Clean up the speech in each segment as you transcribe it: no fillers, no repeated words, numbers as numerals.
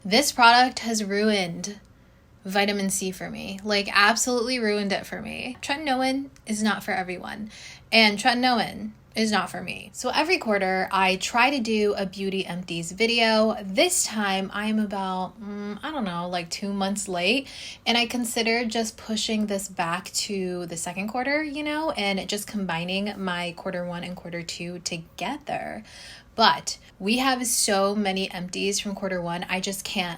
This product has ruined vitamin C for me, like absolutely ruined it for me. Tretinoin is not for everyone, and tretinoin is not for me. So every quarter I try to do a beauty empties video. This time I'm about, I don't know, like 2 months late, and I considered just pushing this back to the second quarter, and just combining my quarter 1 and quarter 2 together. But we have so many empties from quarter 1, I just can't.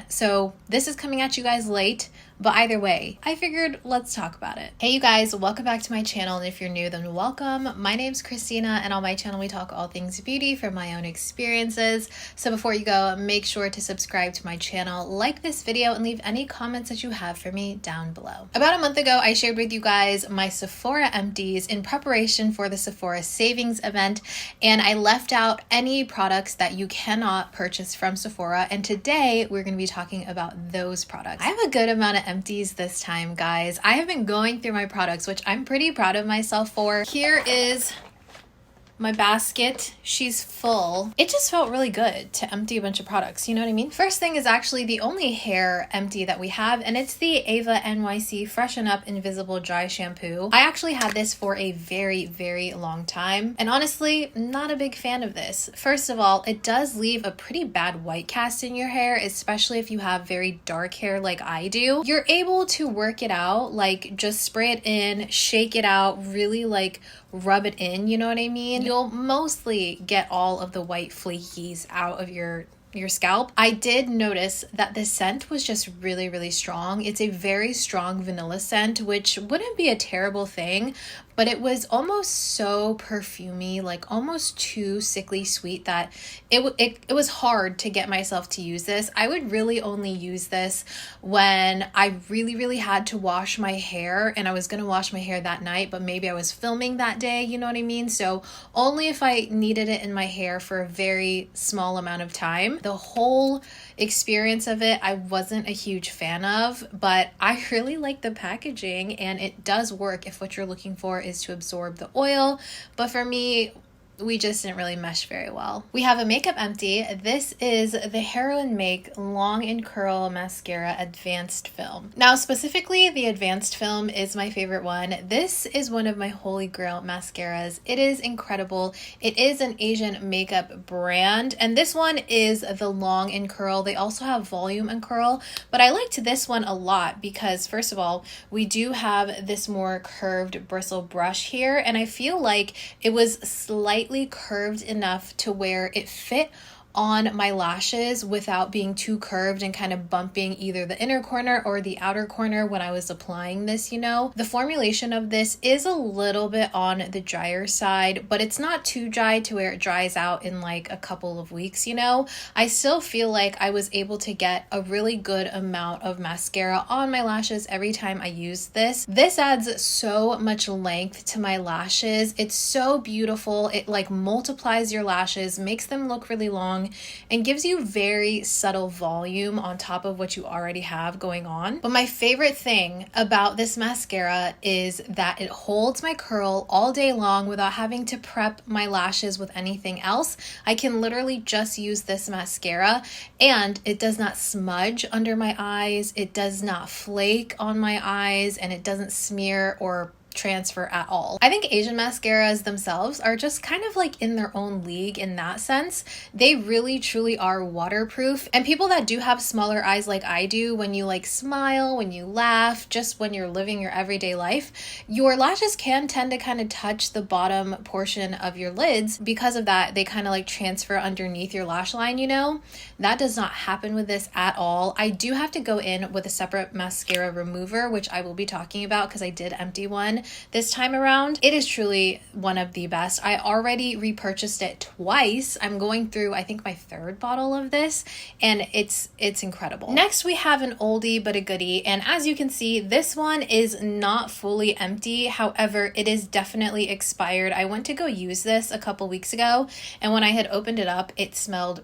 So this is coming at you guys late, but either way, I figured let's talk about it. Hey you guys, welcome back to my channel, and if you're new, then welcome. My name's Christina, and on my channel we talk all things beauty from my own experiences. So before you go, make sure to subscribe to my channel, like this video, and leave any comments that you have for me down below. About a month ago, I shared with you guys my Sephora empties in preparation for the Sephora Savings Event, and I left out any products that you cannot purchase from Sephora, and today we're going to be talking about those products. I have a good amount of empties this time, guys. I have been going through my products, which I'm pretty proud of myself for. Here is my basket. She's full. It just felt really good to empty a bunch of products, you know what I mean? First thing is actually the only hair empty that we have, and it's the Eva NYC Freshen Up Invisible Dry Shampoo. I actually had this for a very, very long time, and honestly, not a big fan of this. First of all, it does leave a pretty bad white cast in your hair, especially if you have very dark hair like I do. You're able to work it out, like just spray it in, shake it out, really like rub it in, you know what I mean? You'll mostly get all of the white flakies out of your scalp. I did notice that the scent was just really, really strong. It's a very strong vanilla scent, which wouldn't be a terrible thing, but it was almost so perfumey, like almost too sickly sweet, that it was hard to get myself to use this. I would really only use this when I really, really had to wash my hair, and I was going to wash my hair that night, but maybe I was filming that day, you know what I mean? So only if I needed it in my hair for a very small amount of time. The whole experience of it, I wasn't a huge fan of, but I really like the packaging, and it does work if what you're looking for is to absorb the oil. But for me, we just didn't really mesh very well. We have a makeup empty. This is the Heroine Make Long and Curl Mascara Advanced Film. Now, specifically, the Advanced Film is my favorite one. This is one of my holy grail mascaras. It is incredible. It is an Asian makeup brand, and this one is the Long and Curl. They also have Volume and Curl, but I liked this one a lot because, first of all, we do have this more curved bristle brush here, and I feel like it was slightly curved enough to where it fit on my lashes without being too curved and kind of bumping either the inner corner or the outer corner when I was applying this, The formulation of this is a little bit on the drier side, but it's not too dry to where it dries out in like a couple of weeks, I still feel like I was able to get a really good amount of mascara on my lashes every time I used this. This adds so much length to my lashes. It's so beautiful. It like multiplies your lashes, makes them look really long, and gives you very subtle volume on top of what you already have going on. But my favorite thing about this mascara is that it holds my curl all day long without having to prep my lashes with anything else. I can literally just use this mascara, and it does not smudge under my eyes, it does not flake on my eyes, and it doesn't smear or transfer at all. I think Asian mascaras themselves are just kind of like in their own league in that sense. They really truly are waterproof, and people that do have smaller eyes like I do, when you like smile, when you laugh, just when you're living your everyday life, your lashes can tend to kind of touch the bottom portion of your lids. Because of that, they kind of like transfer underneath your lash line, That does not happen with this at all. I do have to go in with a separate mascara remover, which I will be talking about because I did empty one this time around. It is truly one of the best. I already repurchased it twice. I'm going through, I think, my third bottle of this, and it's incredible. Next, we have an oldie but a goodie, and as you can see, this one is not fully empty. However, it is definitely expired. I went to go use this a couple weeks ago, and when I had opened it up, it smelled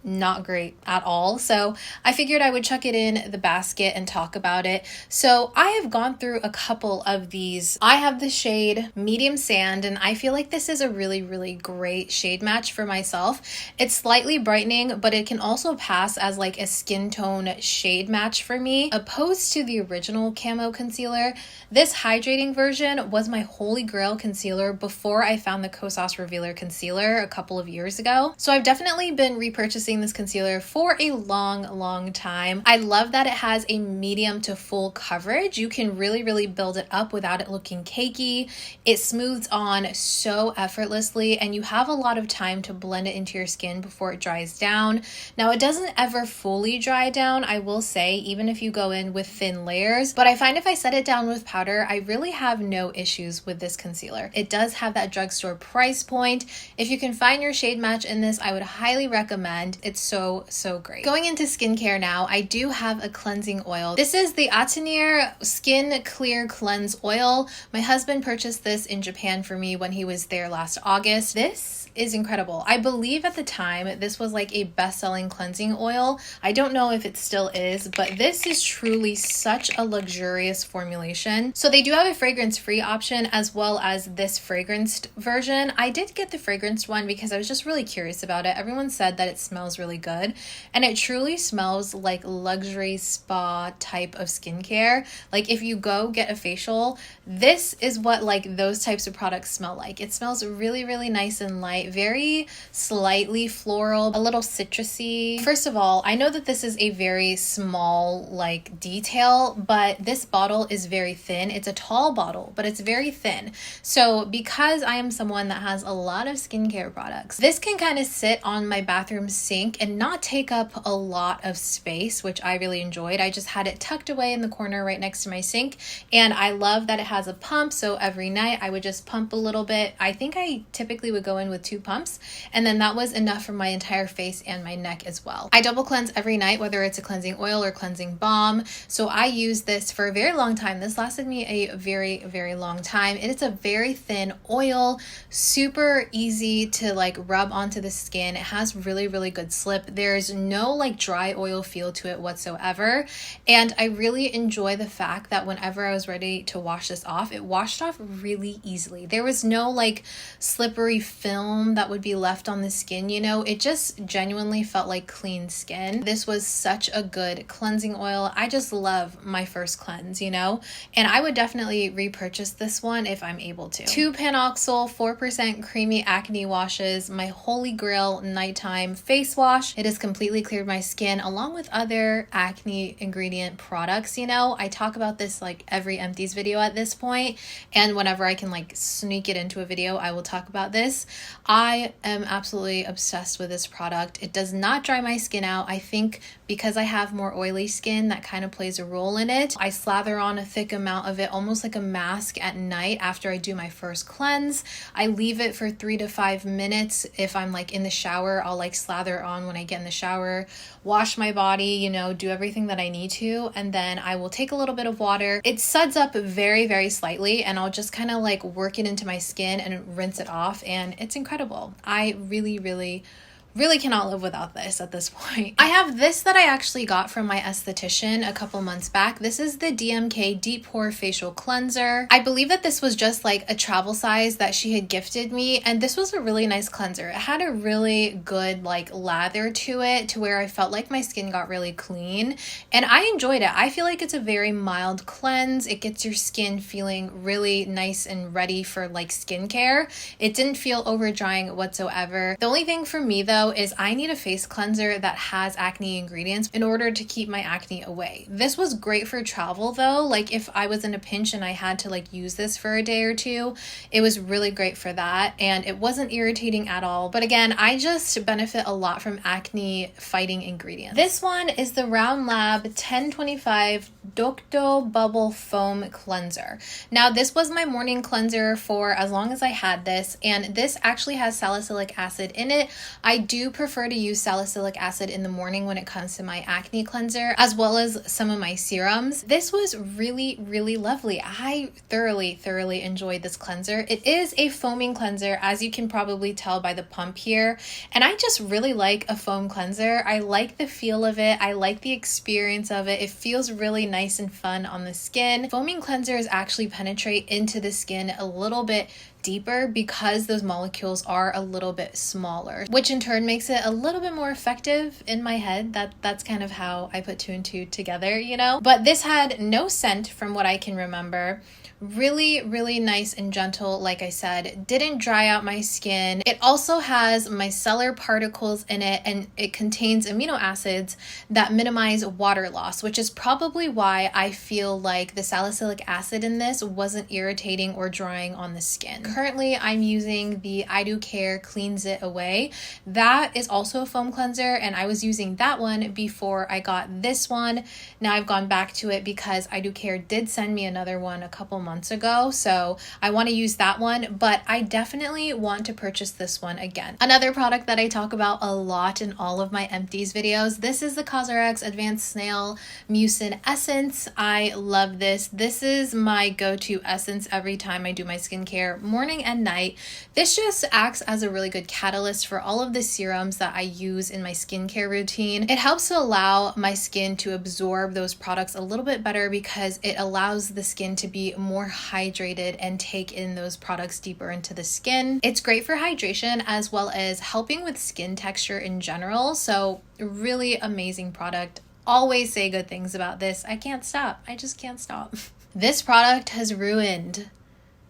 not great at all. So I figured I would chuck it in the basket and talk about it. So I have gone through a couple of these. I have the shade Medium Sand, and I feel like this is a really, really great shade match for myself. It's slightly brightening, but it can also pass as like a skin tone shade match for me. Opposed to the original camo concealer, this hydrating version was my holy grail concealer before I found the COSRX Revealer concealer a couple of years ago. So I've definitely been repurchasing this concealer for a long time. I love that it has a medium to full coverage. You can really build it up without it looking cakey. It smooths on so effortlessly, and you have a lot of time to blend it into your skin before it dries down. Now, it doesn't ever fully dry down, I will say, even if you go in with thin layers, but I find if I set it down with powder, I really have no issues with this concealer. It does have that drugstore price point. If you can find your shade match in this, I would highly recommend. It's so great. Going into skincare now, I do have a cleansing oil. This is the Attenir Skin Clear Cleanse Oil. My husband purchased this in Japan for me when he was there last August. This is incredible. I believe at the time this was like a best-selling cleansing oil. I don't know if it still is, but this is truly such a luxurious formulation. So they do have a fragrance-free option as well as this fragranced version. I did get the fragranced one because I was just really curious about it. Everyone said that it smells really good, and it truly smells like luxury spa type of skincare. Like if you go get a facial, this is what like those types of products smell like. It smells really nice and light, very slightly floral, a little citrusy. First of all, I know that this is a very small like detail, but this bottle is very thin. It's a tall bottle, but it's very thin. So because I am someone that has a lot of skincare products, this can kind of sit on my bathroom sink and not take up a lot of space, which I really enjoyed. I just had it tucked away in the corner right next to my sink, and I love that it has a pump. So every night I would just pump a little bit. I think I typically would go in with 2 pumps, and then that was enough for my entire face and my neck as well. I double cleanse every night, whether it's a cleansing oil or cleansing balm. So I use this for a very long time. This lasted me a very long time. It is a very thin oil, super easy to like rub onto the skin. It has really good slip. There's no like dry oil feel to it whatsoever. And I really enjoy the fact that whenever I was ready to wash this off, it washed off really easily. There was no like slippery film that would be left on the skin, you know. It just genuinely felt like clean skin. This was such a good cleansing oil. I just love my first cleanse, you know, and I would definitely repurchase this one if I'm able to. 2 PanOxyl 4% creamy acne washes, my holy grail nighttime face wash. It has completely cleared my skin along with other acne ingredient products. You know, I talk about this like every empties video at this point, and whenever I can like sneak it into a video, I will talk about this. I am absolutely obsessed with this product. It does not dry my skin out. I think because I have more oily skin, that kind of plays a role in it. I slather on a thick amount of it, almost like a mask at night after I do my first cleanse. I leave it for 3 to 5 minutes. If I'm like in the shower, I'll like slather on when I get in the shower, wash my body, you know, do everything that I need to, and then I will take a little bit of water. It suds up very slightly, and I'll just kind of like work it into my skin and rinse it off, and it's incredible. I really cannot live without this at this point. I have this that I actually got from my esthetician a couple months back. This is the DMK Deep Pore Facial Cleanser. I believe that this was just like a travel size that she had gifted me, and this was a really nice cleanser. It had a really good like lather to it to where I felt like my skin got really clean, and I enjoyed it. I feel like it's a very mild cleanse. It gets your skin feeling really nice and ready for like skincare. It didn't feel over drying whatsoever. The only thing for me though is I need a face cleanser that has acne ingredients in order to keep my acne away. This was great for travel though. Like if I was in a pinch and I had to like use this for a day or two, it was really great for that, and it wasn't irritating at all. But again, I just benefit a lot from acne fighting ingredients. This one is the RoundLab 1025 Dokdo Bubble Foam Cleanser. Now this was my morning cleanser for as long as I had this, and this actually has salicylic acid in it. I do prefer to use salicylic acid in the morning when it comes to my acne cleanser, as well as some of my serums. This was really, really lovely. I thoroughly enjoyed this cleanser. It is a foaming cleanser, as you can probably tell by the pump here. And I just really like a foam cleanser. I like the feel of it. I like the experience of it. It feels really nice and fun on the skin. Foaming cleansers actually penetrate into the skin a little bit deeper because those molecules are a little bit smaller, which in turn makes it a little bit more effective in my head. That's kind of how I put two and two together, you know? But this had no scent from what I can remember. Really nice and gentle, like I said. Didn't dry out my skin. It also has micellar particles in it, and it contains amino acids that minimize water loss, which is probably why I feel like the salicylic acid in this wasn't irritating or drying on the skin. Currently, I'm using the I Do Care Cleans It Away. That is also a foam cleanser, and I was using that one before I got this one. Now I've gone back to it because I Do Care did send me another one a couple months ago, so I want to use that one, but I definitely want to purchase this one again. Another product that I talk about a lot in all of my empties videos, this is the COSRX Advanced Snail Mucin Essence. I love this. This is my go-to essence every time I do my skincare, morning and night. This just acts as a really good catalyst for all of the serums that I use in my skincare routine. It helps to allow my skin to absorb those products a little bit better because it allows the skin to be more hydrated and take in those products deeper into the skin. It's great for hydration as well as helping with skin texture in general. So really amazing product. Always say good things about this. I can't stop. I just can't stop. This product has ruined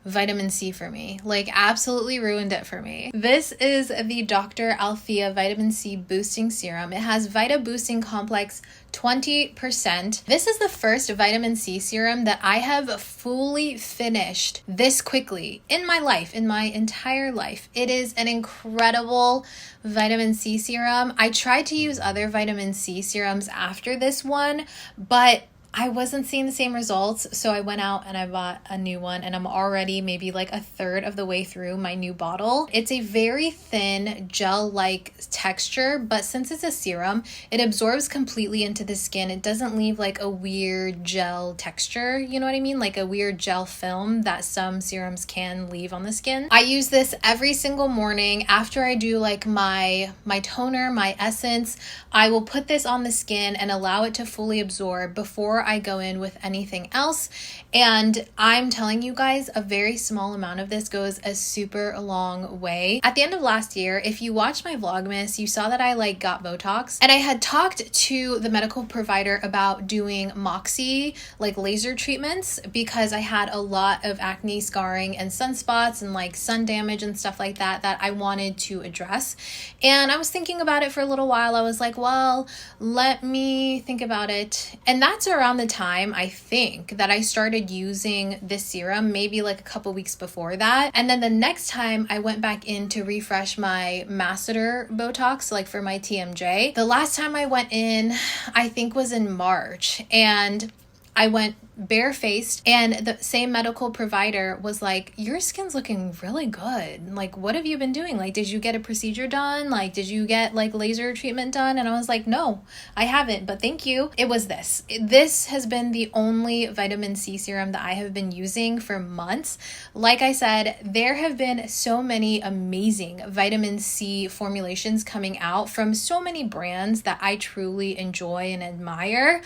vitamin C for me, like absolutely ruined it for me. This is the Dr. Althea Vitamin C Boosting Serum. It has Vita Boosting Complex 20%. This is the first vitamin C serum that I have fully finished this quickly in my life, in my entire life. It is an incredible vitamin C serum. I tried to use other vitamin C serums after this one, but I wasn't seeing the same results, so I went out and I bought a new one, and I'm already maybe like a third of the way through my new bottle. It's a very thin gel-like texture, but since it's a serum, it absorbs completely into the skin. It doesn't leave like a weird gel texture, you know what I mean? Like a weird gel film that some serums can leave on the skin. I use this every single morning after I do like my toner, my essence. I will put this on the skin and allow it to fully absorb before I go in with anything else. And I'm telling you guys, a very small amount of this goes a super long way. At the end of last year, if you watched my Vlogmas, you saw that I like got Botox, and I had talked to the medical provider about doing Moxie, like laser treatments, because I had a lot of acne, scarring, and sunspots and like sun damage and stuff like that I wanted to address. And I was thinking about it for a little while. I was like, well, let me think about it. And that's around the time I think that I started using this serum, maybe like a couple weeks before that. And then the next time I went back in to refresh my masseter Botox, like for my TMJ, the last time I went in, I think was in March, and I went barefaced, and the same medical provider was like, your skin's looking really good. Like, what have you been doing? Like, did you get a procedure done? Like, did you get like laser treatment done? And I was like, no, I haven't, but thank you. It was this. This has been the only vitamin C serum that I have been using for months. Like I said, there have been so many amazing vitamin C formulations coming out from so many brands that I truly enjoy and admire,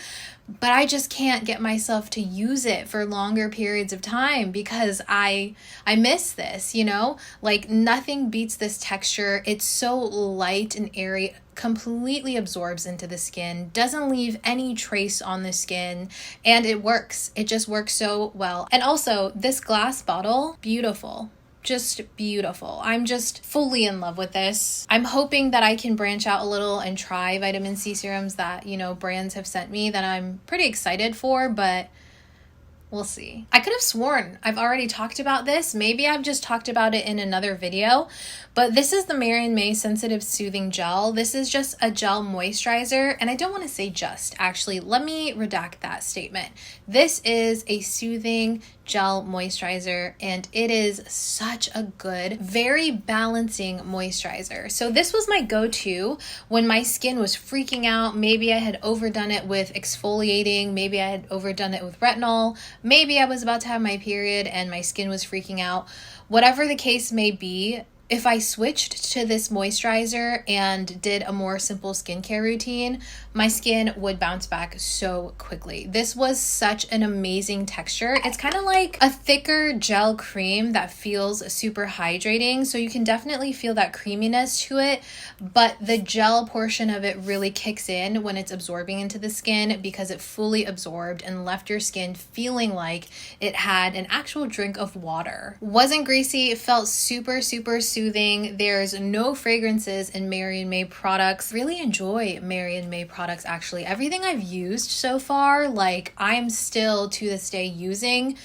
but I just can't get myself to use it for longer periods of time because I miss this, you know? Like, nothing beats this texture. It's so light and airy, completely absorbs into the skin, doesn't leave any trace on the skin, and it works. It just works so well. And also, this glass bottle, beautiful. Just beautiful. I'm just fully in love with this. I'm hoping that I can branch out a little and try vitamin C serums that, you know, brands have sent me that I'm pretty excited for, but we'll see. I could have sworn I've already talked about this. Maybe I've just talked about it in another video, but this is the May Sensitive Soothing Gel. This is just a gel moisturizer, and I don't want to say just, actually, let me redact that statement. This is a soothing gel moisturizer, and it is such a good, very balancing moisturizer. So this was my go-to when my skin was freaking out. Maybe I had overdone it with exfoliating, maybe I had overdone it with retinol, maybe I was about to have my period and my skin was freaking out. Whatever the case may be, if I switched to this moisturizer and did a more simple skincare routine, my skin would bounce back so quickly. This was such an amazing texture. It's kind of like a thicker gel cream that feels super hydrating. So you can definitely feel that creaminess to it, but the gel portion of it really kicks in when it's absorbing into the skin because it fully absorbed and left your skin feeling like it had an actual drink of water. Wasn't greasy, it felt super soothing. There's no fragrances in Mary & May products. Really enjoy Mary & May products actually. Everything I've used so far, like I'm still to this day using,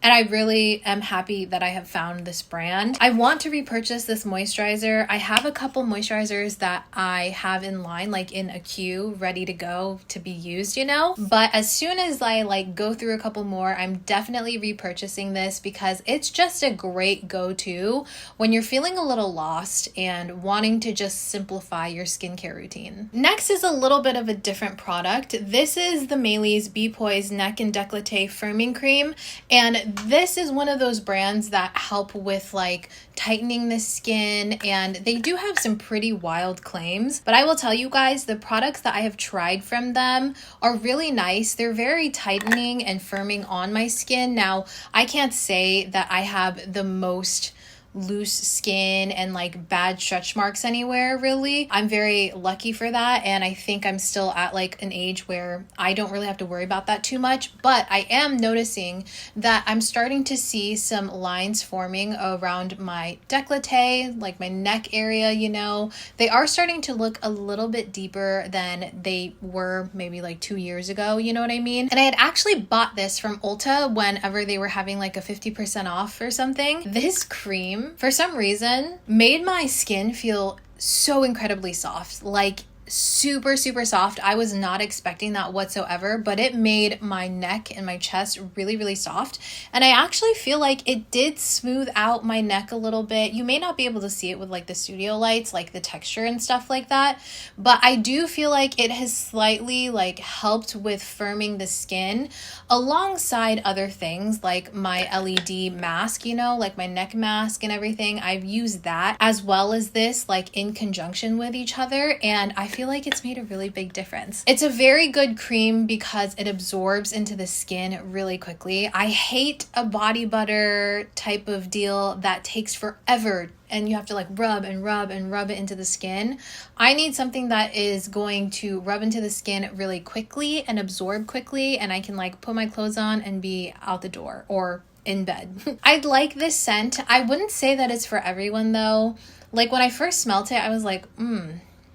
and I really am happy that I have found this brand. I want to repurchase this moisturizer. I have a couple moisturizers that I have in line, like in a queue, ready to go to be used, you know? But as soon as I like go through a couple more, I'm definitely repurchasing this because it's just a great go-to when you're feeling a little lost and wanting to just simplify your skincare routine. Next is a little bit of a different product. This is the Maleys B-Poised Neck and Décolleté Firming Cream, and this is one of those brands that help with like tightening the skin, and they do have some pretty wild claims, but I will tell you guys, the products that I have tried from them are really nice. They're very tightening and firming on my skin. Now, I can't say that I have the most loose skin and like bad stretch marks anywhere really. I'm very lucky for that, and I think I'm still at like an age where I don't really have to worry about that too much, but I am noticing that I'm starting to see some lines forming around my décolleté, like my neck area, you know. They are starting to look a little bit deeper than they were maybe like 2 years ago, you know what I mean? And I had actually bought this from Ulta whenever they were having like a 50% off or something. This cream, for some reason, made my skin feel so incredibly soft, like super soft. I was not expecting that whatsoever, but it made my neck and my chest really soft, and I actually feel like it did smooth out my neck a little bit. You may not be able to see it with like the studio lights, like the texture and stuff like that, but I do feel like it has slightly like helped with firming the skin alongside other things like my LED mask, you know, like my neck mask and everything. I've used that as well as this like in conjunction with each other, and I feel like it's made a really big difference. It's a very good cream because it absorbs into the skin really quickly. I hate a body butter type of deal that takes forever and you have to like rub it into the skin. I need something that is going to rub into the skin really quickly and absorb quickly, and I can like put my clothes on and be out the door or in bed. I like this scent. I wouldn't say that it's for everyone though. Like when I first smelt it, I was like,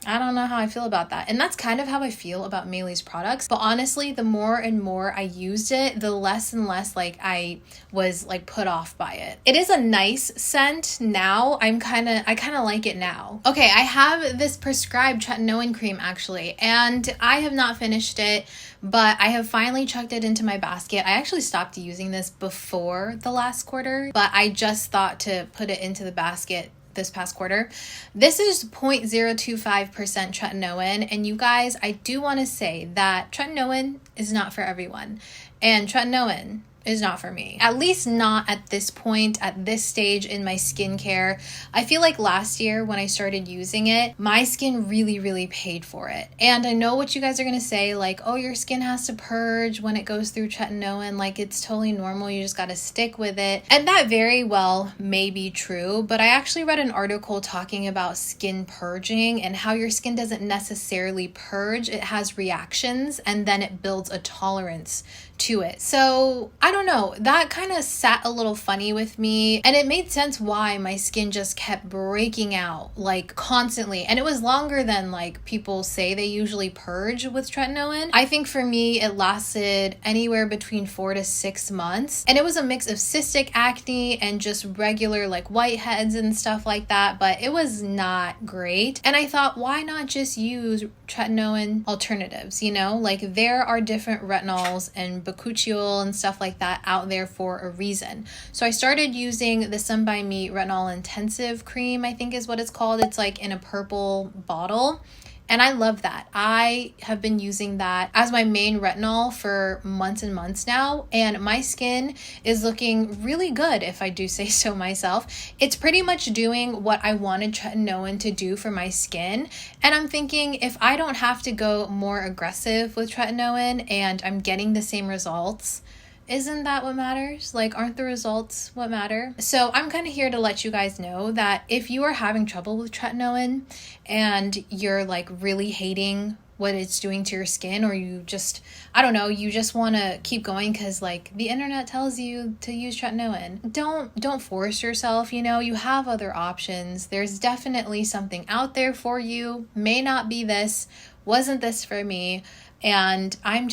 I don't know how I feel about that. And that's kind of how I feel about Maleys products. But honestly, the more and more I used it, the less and less like I was like put off by it. It is a nice scent now. I kind of like it now. Okay, I have this prescribed tretinoin cream actually, and I have not finished it, but I have finally chucked it into my basket. I actually stopped using this before the last quarter, but I just thought to put it into the basket this past quarter. This is 0.025% tretinoin, and you guys, I do want to say that tretinoin is not for everyone, and tretinoin is not for me. At least not at this point, at this stage in my skincare. I feel like last year when I started using it, my skin really paid for it. And I know what you guys are gonna say, like, oh, your skin has to purge when it goes through tretinoin, like it's totally normal, you just gotta stick with it. And that very well may be true, but I actually read an article talking about skin purging and how your skin doesn't necessarily purge, it has reactions and then it builds a tolerance to it. So I don't know, that kind of sat a little funny with me, and it made sense why my skin just kept breaking out like constantly, and it was longer than like people say they usually purge with tretinoin. I think for me it lasted anywhere between 4 to 6 months, and it was a mix of cystic acne and just regular like whiteheads and stuff like that, but it was not great. And I thought, why not just use tretinoin alternatives, you know? Like there are different retinols and bakuchiol and stuff like that that out there for a reason. So I started using the Sun By Me Retinol Intensive Cream, I think is what it's called. It's like in a purple bottle. And I love that. I have been using that as my main retinol for months and months now, and my skin is looking really good, if I do say so myself. It's pretty much doing what I wanted Tretinoin to do for my skin, and I'm thinking if I don't have to go more aggressive with Tretinoin and I'm getting the same results, isn't that what matters? Like, aren't the results what matter? So I'm kind of here to let you guys know that if you are having trouble with Tretinoin and you're like really hating what it's doing to your skin, or you just, I don't know, you just want to keep going because like the internet tells you to use Tretinoin, don't force yourself. You know, you have other options. There's definitely something out there for you. May not be this, wasn't this for me, and I'm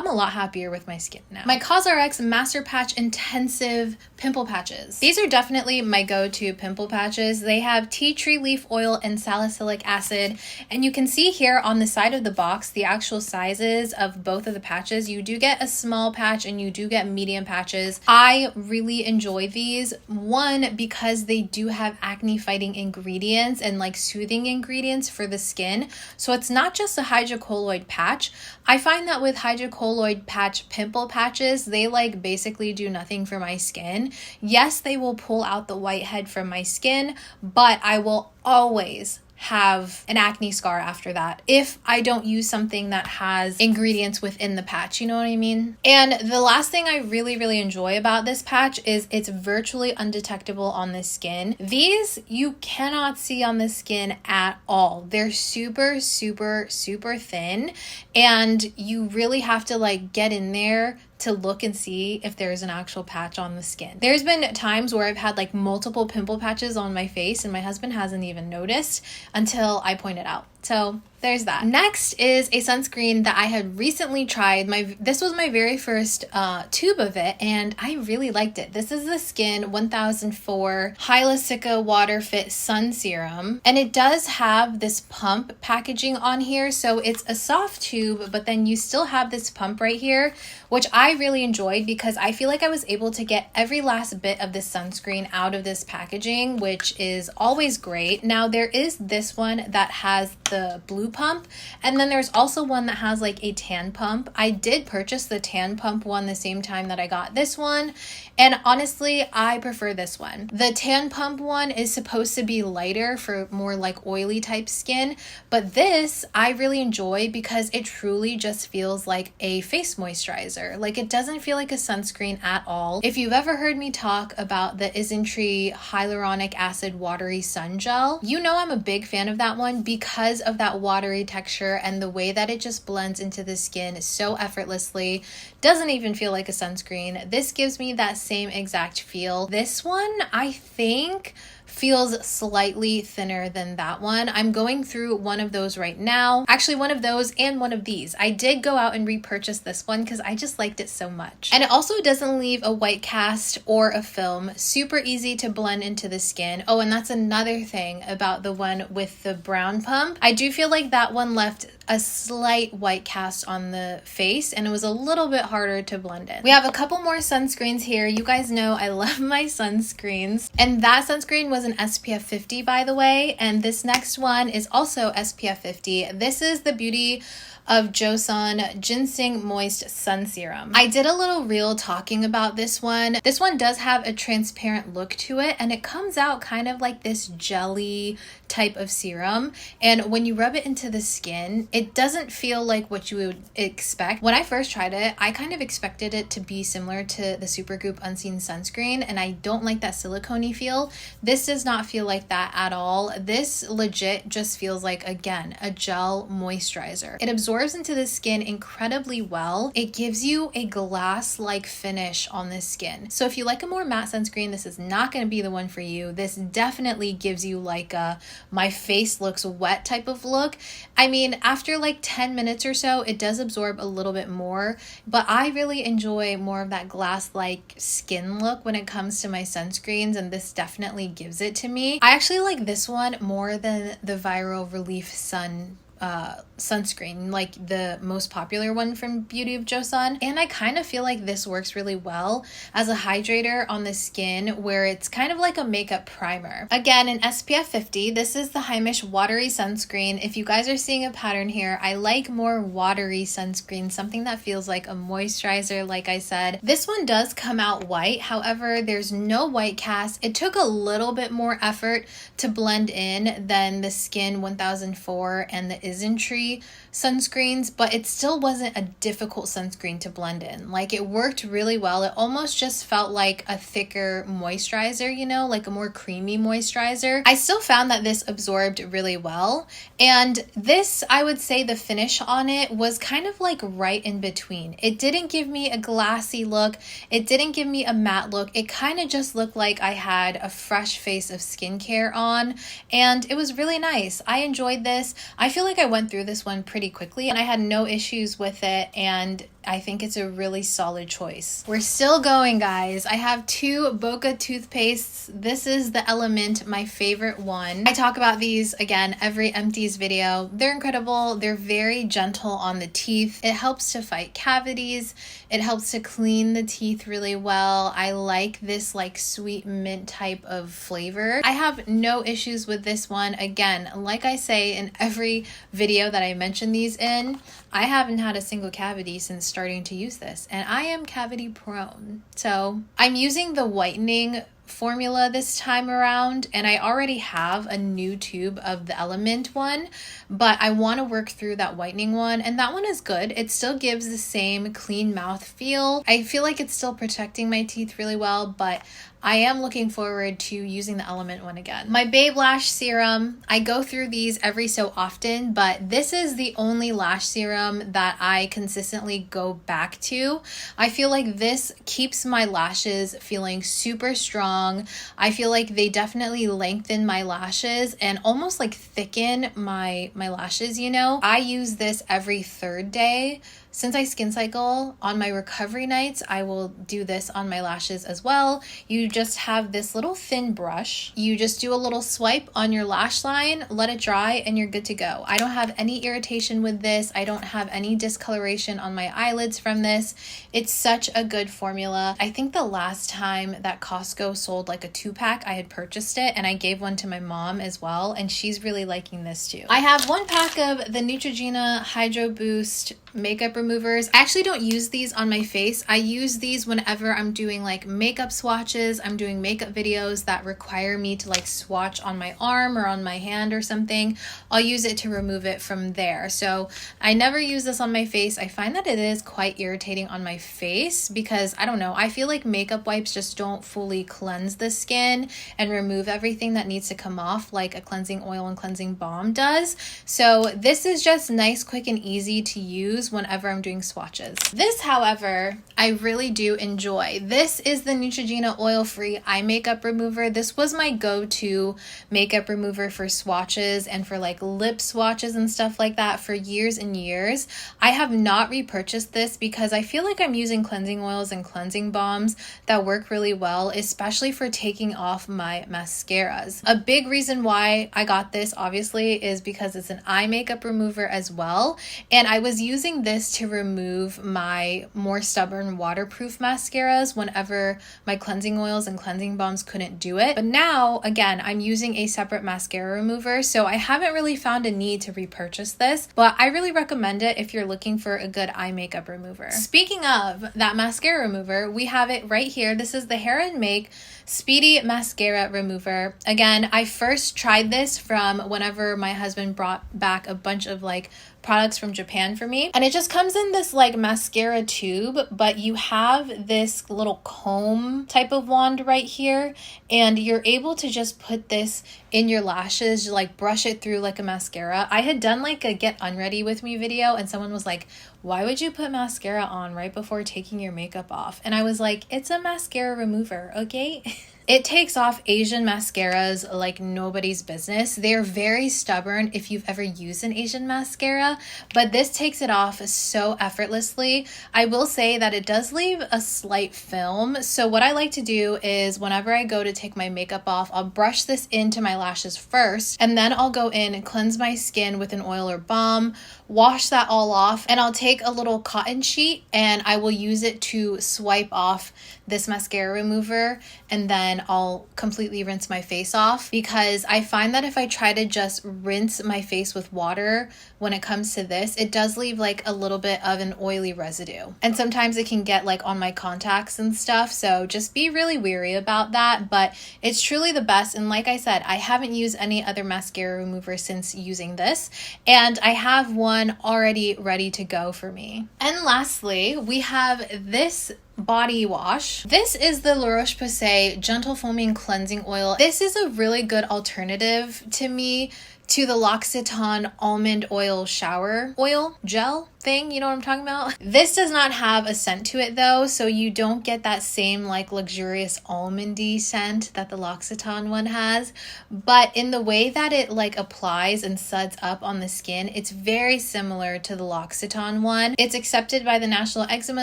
a lot happier with my skin now. My COSRX Master Patch Intensive Pimple Patches. These are definitely my go-to pimple patches. They have tea tree leaf oil and salicylic acid. And you can see here on the side of the box, the actual sizes of both of the patches. You do get a small patch and you do get medium patches. I really enjoy these. One, because they do have acne fighting ingredients and like soothing ingredients for the skin. So it's not just a hydrocolloid patch. I find that with hydrocolloid patch pimple patches, they like basically do nothing for my skin. Yes, they will pull out the whitehead from my skin, but I will always have an acne scar after that if I don't use something that has ingredients within the patch, you know what I mean? And the last thing I really enjoy about this patch is it's virtually undetectable on the skin. These you cannot see on the skin at all. They're super thin, and you really have to like get in there to look and see if there's an actual patch on the skin. There's been times where I've had like multiple pimple patches on my face and my husband hasn't even noticed until I point it out. So there's that. Next is a sunscreen that I had recently tried. This was my very first tube of it, and I really liked it. This is the Skin 1004 Hylacica Water Fit Sun Serum, and it does have this pump packaging on here. So it's a soft tube, but then you still have this pump right here, which I really enjoyed because I feel like I was able to get every last bit of this sunscreen out of this packaging, which is always great. Now there is this one that has the blue pump, and then there's also one that has like a tan pump. I did purchase the tan pump one the same time that I got this one, and honestly I prefer this one. The tan pump one is supposed to be lighter for more like oily type skin, but this I really enjoy because it truly just feels like a face moisturizer. Like, it doesn't feel like a sunscreen at all. If you've ever heard me talk about the Isntree hyaluronic acid watery sun gel, you know I'm a big fan of that one because of that watery texture and the way that it just blends into the skin so effortlessly. Doesn't even feel like a sunscreen. This gives me that same exact feel. This one, I think, feels slightly thinner than that one. I'm going through one of those right now. Actually, one of those and one of these. I did go out and repurchase this one because I just liked it so much. And it also doesn't leave a white cast or a film. Super easy to blend into the skin. Oh, and that's another thing about the one with the brown pump. I do feel like that one left a slight white cast on the face, and it was a little bit harder to blend in. We have a couple more sunscreens here. You guys know I love my sunscreens, and that sunscreen was an SPF 50, by the way, and this next one is also SPF 50. This is the Beauty of Joseon Ginseng Moist Sun Serum. I did a little reel talking about this one. This one does have a transparent look to it, and it comes out kind of like this jelly type of serum, and when you rub it into the skin, it doesn't feel like what you would expect. When I first tried it, I kind of expected it to be similar to the Supergoop Unseen sunscreen, and I don't like that silicone-y feel. This does not feel like that at all. This legit just feels like, again, a gel moisturizer. It absorbs into the skin incredibly well. It gives you a glass-like finish on the skin. So if you like a more matte sunscreen, this is not going to be the one for you. This definitely gives you like a my face looks wet type of look. I mean, after like 10 minutes or so, it does absorb a little bit more, but I really enjoy more of that glass-like skin look when it comes to my sunscreens, and this definitely gives it to me. I actually like this one more than the Viral Relief Sun sunscreen, like the most popular one from Beauty of Joseon. And I kind of feel like this works really well as a hydrator on the skin, where it's kind of like a makeup primer. Again, in SPF 50, this is the Heimish watery sunscreen. If you guys are seeing a pattern here, I like more watery sunscreen, something that feels like a moisturizer, like I said. This one does come out white, however, there's no white cast. It took a little bit more effort to blend in than the Skin 1004 and the Isntree sunscreens, but it still wasn't a difficult sunscreen to blend in. Like, it worked really well. It almost just felt like a thicker moisturizer, you know, like a more creamy moisturizer. I still found that this absorbed really well, and this, I would say the finish on it was kind of like right in between. It didn't give me a glassy look, it didn't give me a matte look, it kind of just looked like I had a fresh face of skincare on, and it was really nice. I enjoyed this. I feel like I went through this one pretty quickly and I had no issues with it, and I think it's a really solid choice. We're still going, guys. I have two BOKA toothpastes. This is the Element, my favorite one. I talk about these again every empties video. They're incredible. They're very gentle on the teeth. It helps to fight cavities. It helps to clean the teeth really well. I like this like sweet mint type of flavor. I have no issues with this one. Again, like I say in every video that I mention these in, I haven't had a single cavity since starting to use this, and I am cavity prone. So I'm using the whitening formula this time around, and I already have a new tube of the Element one, but I want to work through that whitening one, and that one is good. It still gives the same clean mouth feel. I feel like it's still protecting my teeth really well, but I am looking forward to using the Element one again. My Babe Lash Serum, I go through these every so often, but this is the only lash serum that I consistently go back to. I feel like this keeps my lashes feeling super strong. I feel like they definitely lengthen my lashes and almost like thicken my lashes, you know? I use this every third day. Since I skin cycle, on my recovery nights, I will do this on my lashes as well. You just have this little thin brush. You just do a little swipe on your lash line, let it dry, and you're good to go. I don't have any irritation with this. I don't have any discoloration on my eyelids from this. It's such a good formula. I think the last time that Costco sold like a 2-pack, I had purchased it, and I gave one to my mom as well, and she's really liking this too. I have 1 pack of the Neutrogena Hydro Boost makeup removers. I actually don't use these on my face. I use these whenever I'm doing like makeup swatches, I'm doing makeup videos that require me to like swatch on my arm or on my hand or something. I'll use it to remove it from there. So I never use this on my face. I find that it is quite irritating on my face because I don't know, I feel like makeup wipes just don't fully cleanse the skin and remove everything that needs to come off like a cleansing oil and cleansing balm does. So this is just nice, quick, and easy to use whenever I'm doing swatches. This, however, I really do enjoy. This is the Neutrogena oil-free eye makeup remover. This was my go-to makeup remover for swatches and for like lip swatches and stuff like that for years and years. I have not repurchased this because I feel like I'm using cleansing oils and cleansing balms that work really well, especially for taking off my mascaras. A big reason why I got this, obviously, is because it's an eye makeup remover as well, and I was using this to remove my more stubborn waterproof mascaras whenever my cleansing oils and cleansing balms couldn't do it. But now, again, I'm using a separate mascara remover, so I haven't really found a need to repurchase this, but I really recommend it if you're looking for a good eye makeup remover. Speaking of that mascara remover, we have it right here. This is the Heroine Make Speedy Mascara Remover. Again, I first tried this from whenever my husband brought back a bunch of like products from Japan for me, and it just comes in this like mascara tube, but you have this little comb type of wand right here, and you're able to just put this in your lashes, like brush it through like a mascara. I had done like a get unready with me video, and someone was like, why would you put mascara on right before taking your makeup off? And I was like, it's a mascara remover, okay? It takes off Asian mascaras like nobody's business. They're very stubborn if you've ever used an Asian mascara, but this takes it off so effortlessly. I will say that it does leave a slight film. So what I like to do is whenever I go to take my makeup off, I'll brush this into my lashes first, and then I'll go in and cleanse my skin with an oil or balm, wash that all off, and I'll take a little cotton sheet and I will use it to swipe off this mascara remover, and then I'll completely rinse my face off, because I find that if I try to just rinse my face with water when it comes to this, it does leave like a little bit of an oily residue, and sometimes it can get like on my contacts and stuff, so just be really wary about that. But it's truly the best, and like I said, I haven't used any other mascara remover since using this, and I have one already ready to go for me. And lastly, we have this body wash. This is the ROche-Posay Gentle Foaming Cleansing Oil. This is a really good alternative to me to the L'Occitane almond oil shower oil gel thing, you know what I'm talking about? This does not have a scent to it though, so you don't get that same like luxurious almondy scent that the L'Occitane one has, but in the way that it like applies and suds up on the skin, it's very similar to the L'Occitane one. It's accepted by the National Eczema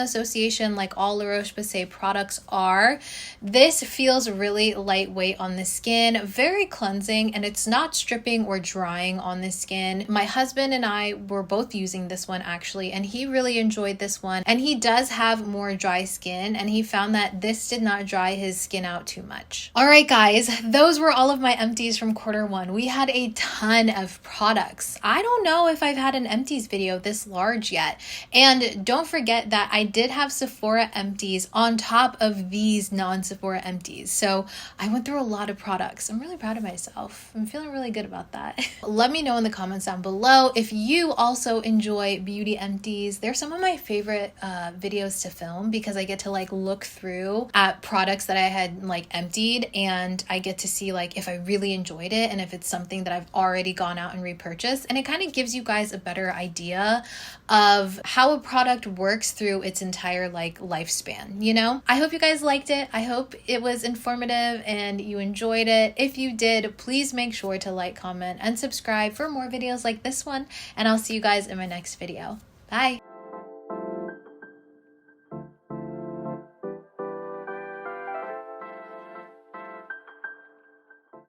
Association like all La Roche-Posay products are. This feels really lightweight on the skin, very cleansing, and it's not stripping or drying on the skin. My husband and I were both using this one actually, and he really enjoyed this one, and he does have more dry skin, and he found that this did not dry his skin out too much. All right guys, those were all of my empties from Q1. We had a ton of products. I don't know if I've had an empties video this large yet, and don't forget that I did have Sephora empties on top of these non-Sephora empties, so I went through a lot of products. I'm really proud of myself. I'm feeling really good about that. Let me know in the comments down below if you also enjoy beauty empties. They're some of my favorite videos to film, because I get to like look through at products that I had like emptied, and I get to see like if I really enjoyed it and if it's something that I've already gone out and repurchased, and it kind of gives you guys a better idea of how a product works through its entire like lifespan, you know? I hope you guys liked it. I hope it was informative and you enjoyed it. If you did, please make sure to like, comment, and subscribe for more videos like this one, and I'll see you guys in my next video. Bye!